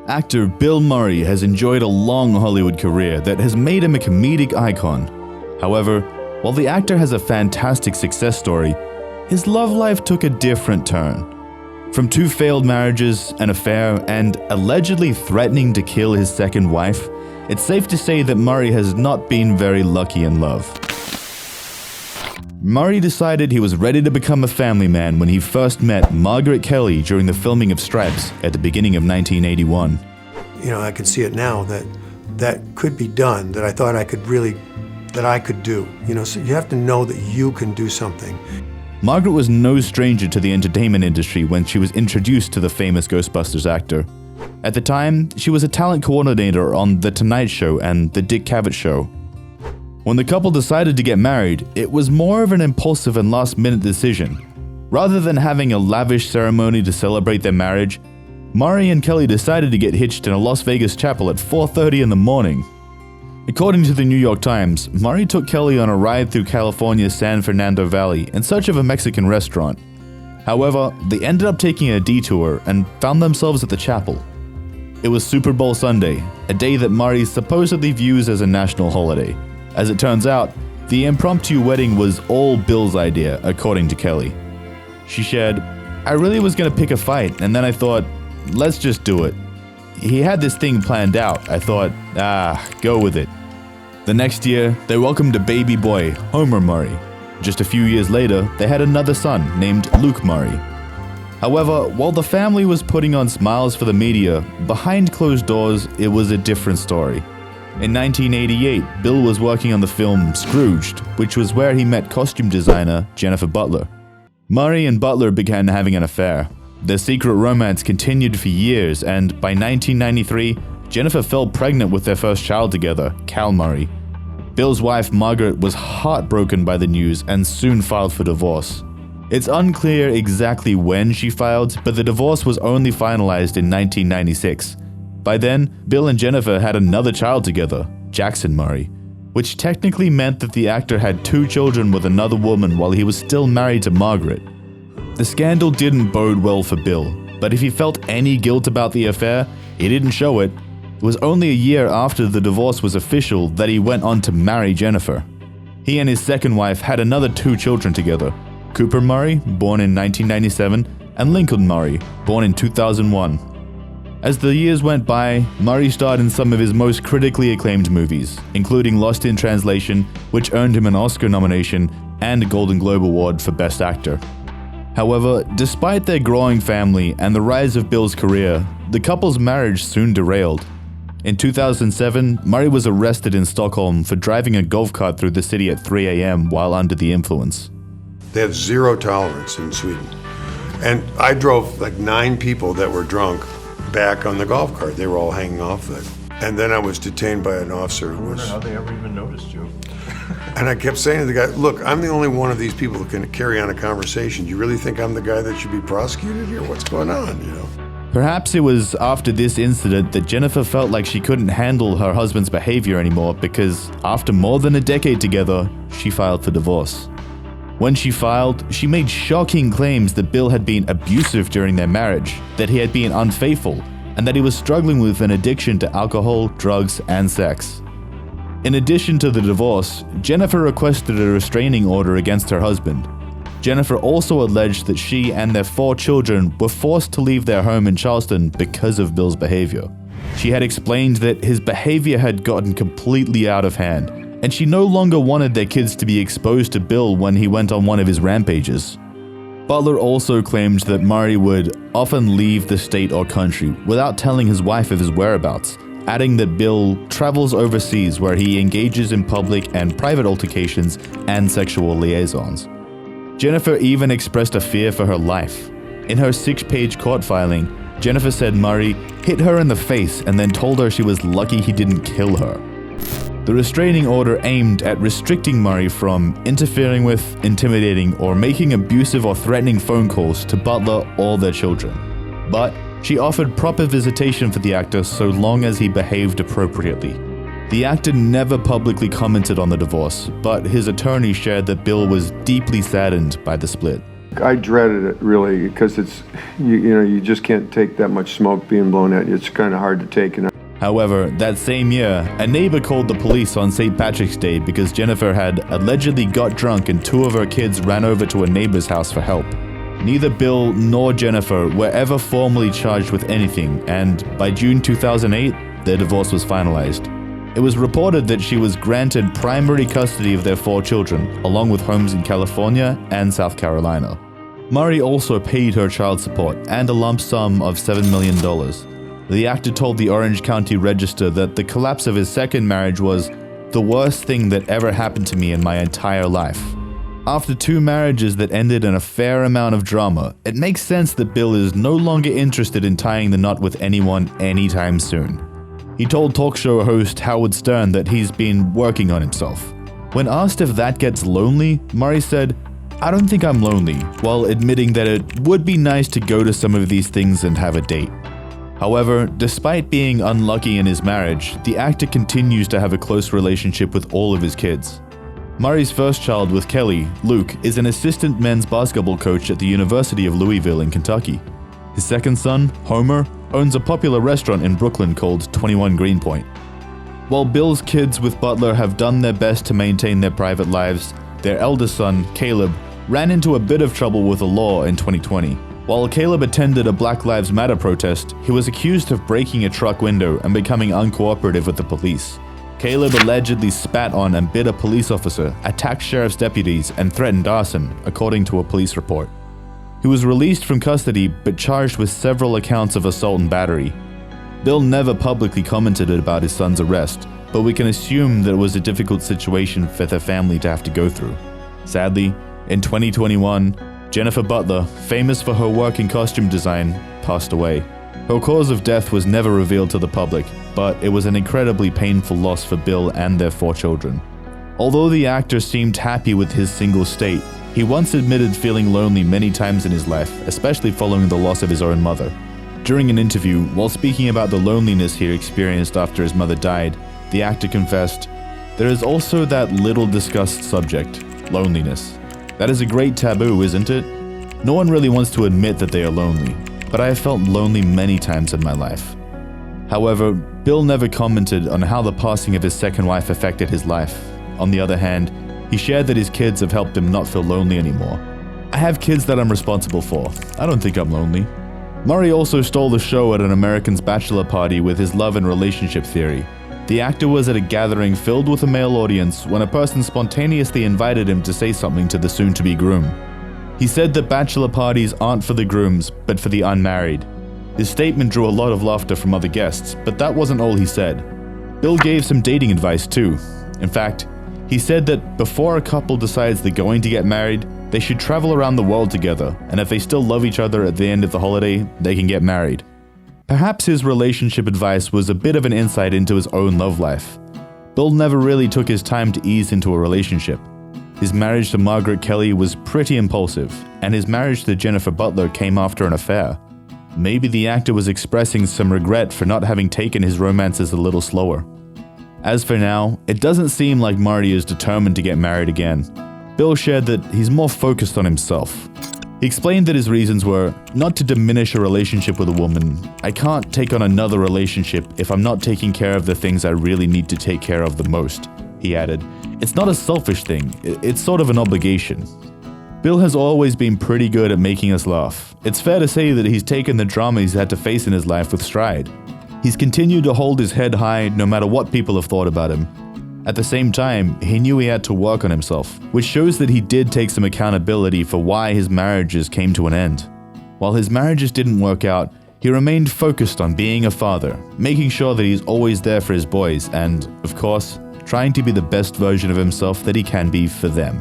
Actor Bill Murray has enjoyed a long Hollywood career that has made him a comedic icon. However, while the actor has a fantastic success story, his love life took a different turn. From 2 failed marriages, an affair, and allegedly threatening to kill his second wife, it's safe to say that Murray has not been very lucky in love. Murray decided he was ready to become a family man when he first met Margaret Kelly during the filming of Stripes at the beginning of 1981. I could see it now that could be done, that I thought I could do. So you have to know that you can do something. Margaret was no stranger to the entertainment industry when she was introduced to the famous Ghostbusters actor. At the time, she was a talent coordinator on The Tonight Show and The Dick Cavett Show. When the couple decided to get married, it was more of an impulsive and last-minute decision. Rather than having a lavish ceremony to celebrate their marriage, Murray and Kelly decided to get hitched in a Las Vegas chapel at 4:30 in the morning. According to the New York Times, Murray took Kelly on a ride through California's San Fernando Valley in search of a Mexican restaurant. However, they ended up taking a detour and found themselves at the chapel. It was Super Bowl Sunday, a day that Murray supposedly views as a national holiday. As it turns out, the impromptu wedding was all Bill's idea, according to Kelly. She shared, "I really was going to pick a fight, and then I thought, let's just do it. He had this thing planned out. I thought, go with it." The next year, they welcomed a baby boy, Homer Murray. Just a few years later, they had another son named Luke Murray. However, while the family was putting on smiles for the media, behind closed doors, it was a different story. In 1988, Bill was working on the film Scrooged, which was where he met costume designer Jennifer Butler. Murray and Butler began having an affair. Their secret romance continued for years, and by 1993, Jennifer fell pregnant with their first child together, Cal Murray. Bill's wife, Margaret, was heartbroken by the news and soon filed for divorce. It's unclear exactly when she filed, but the divorce was only finalized in 1996. By then, Bill and Jennifer had another child together, Jackson Murray, which technically meant that the actor had 2 children with another woman while he was still married to Margaret. The scandal didn't bode well for Bill, but if he felt any guilt about the affair, he didn't show it. It was only a year after the divorce was official that he went on to marry Jennifer. He and his second wife had another 2 children together, Cooper Murray, born in 1997, and Lincoln Murray, born in 2001. As the years went by, Murray starred in some of his most critically acclaimed movies, including Lost in Translation, which earned him an Oscar nomination and a Golden Globe Award for Best Actor. However, despite their growing family and the rise of Bill's career, the couple's marriage soon derailed. In 2007, Murray was arrested in Stockholm for driving a golf cart through the city at 3 a.m. while under the influence. They have zero tolerance in Sweden. And I drove like 9 people that were drunk back on the golf cart. They were all hanging off it. And then I was detained by an officer who was... I wonder how they ever even noticed you. And I kept saying to the guy, look, I'm the only one of these people who can carry on a conversation. You really think I'm the guy that should be prosecuted here? What's going on, Perhaps it was after this incident that Jennifer felt like she couldn't handle her husband's behavior anymore because after more than a decade together, she filed for divorce. When she filed, she made shocking claims that Bill had been abusive during their marriage, that he had been unfaithful, and that he was struggling with an addiction to alcohol, drugs, and sex. In addition to the divorce, Jennifer requested a restraining order against her husband. Jennifer also alleged that she and their 4 children were forced to leave their home in Charleston because of Bill's behavior. She had explained that his behavior had gotten completely out of hand, and she no longer wanted their kids to be exposed to Bill when he went on one of his rampages. Butler also claimed that Murray would often leave the state or country without telling his wife of his whereabouts, adding that Bill travels overseas where he engages in public and private altercations and sexual liaisons. Jennifer even expressed a fear for her life. In her 6-page court filing, Jennifer said Murray hit her in the face and then told her she was lucky he didn't kill her. The restraining order aimed at restricting Murray from interfering with, intimidating, or making abusive or threatening phone calls to Butler or their children. But she offered proper visitation for the actor so long as he behaved appropriately. The actor never publicly commented on the divorce, but his attorney shared that Bill was deeply saddened by the split. I dreaded it really because it's, you just can't take that much smoke being blown at you. It's kind of hard to take. However, that same year, a neighbor called the police on St. Patrick's Day because Jennifer had allegedly got drunk and 2 of her kids ran over to a neighbor's house for help. Neither Bill nor Jennifer were ever formally charged with anything, and by June 2008, their divorce was finalized. It was reported that she was granted primary custody of their 4 children, along with homes in California and South Carolina. Murray also paid her child support and a lump sum of $7 million. The actor told the Orange County Register that the collapse of his second marriage was the worst thing that ever happened to me in my entire life. After 2 marriages that ended in a fair amount of drama, it makes sense that Bill is no longer interested in tying the knot with anyone anytime soon. He told talk show host Howard Stern that he's been working on himself. When asked if that gets lonely, Murray said, "I don't think I'm lonely," while admitting that it would be nice to go to some of these things and have a date. However, despite being unlucky in his marriage, the actor continues to have a close relationship with all of his kids. Murray's first child with Kelly, Luke, is an assistant men's basketball coach at the University of Louisville in Kentucky. His second son, Homer, owns a popular restaurant in Brooklyn called 21 Greenpoint. While Bill's kids with Butler have done their best to maintain their private lives, their eldest son, Caleb, ran into a bit of trouble with the law in 2020. While Caleb attended a Black Lives Matter protest, he was accused of breaking a truck window and becoming uncooperative with the police. Caleb allegedly spat on and bit a police officer, attacked sheriff's deputies, and threatened arson, according to a police report. He was released from custody but charged with several accounts of assault and battery. Bill never publicly commented about his son's arrest, but we can assume that it was a difficult situation for their family to have to go through. Sadly, in 2021, Jennifer Butler, famous for her work in costume design, passed away. Her cause of death was never revealed to the public, but it was an incredibly painful loss for Bill and their 4 children. Although the actor seemed happy with his single state, he once admitted feeling lonely many times in his life, especially following the loss of his own mother. During an interview, while speaking about the loneliness he experienced after his mother died, the actor confessed, "There is also that little discussed subject, loneliness. That is a great taboo, isn't it? No one really wants to admit that they are lonely, but I have felt lonely many times in my life." However, Bill never commented on how the passing of his second wife affected his life. On the other hand, he shared that his kids have helped him not feel lonely anymore. "I have kids that I'm responsible for. I don't think I'm lonely." Murray also stole the show at an American's bachelor party with his love and relationship theory. The actor was at a gathering filled with a male audience when a person spontaneously invited him to say something to the soon-to-be groom. He said that bachelor parties aren't for the grooms, but for the unmarried. His statement drew a lot of laughter from other guests, but that wasn't all he said. Bill gave some dating advice too. In fact, he said that before a couple decides they're going to get married, they should travel around the world together, and if they still love each other at the end of the holiday, they can get married. Perhaps his relationship advice was a bit of an insight into his own love life. Bill never really took his time to ease into a relationship. His marriage to Margaret Kelly was pretty impulsive, and his marriage to Jennifer Butler came after an affair. Maybe the actor was expressing some regret for not having taken his romances a little slower. As for now, it doesn't seem like Marty is determined to get married again. Bill shared that he's more focused on himself. He explained that his reasons were not to diminish a relationship with a woman. "I can't take on another relationship if I'm not taking care of the things I really need to take care of the most," he added. "It's not a selfish thing, it's sort of an obligation." Bill has always been pretty good at making us laugh. It's fair to say that he's taken the drama he's had to face in his life with stride. He's continued to hold his head high no matter what people have thought about him. At the same time, he knew he had to work on himself, which shows that he did take some accountability for why his marriages came to an end. While his marriages didn't work out, he remained focused on being a father, making sure that he's always there for his boys and, of course, trying to be the best version of himself that he can be for them.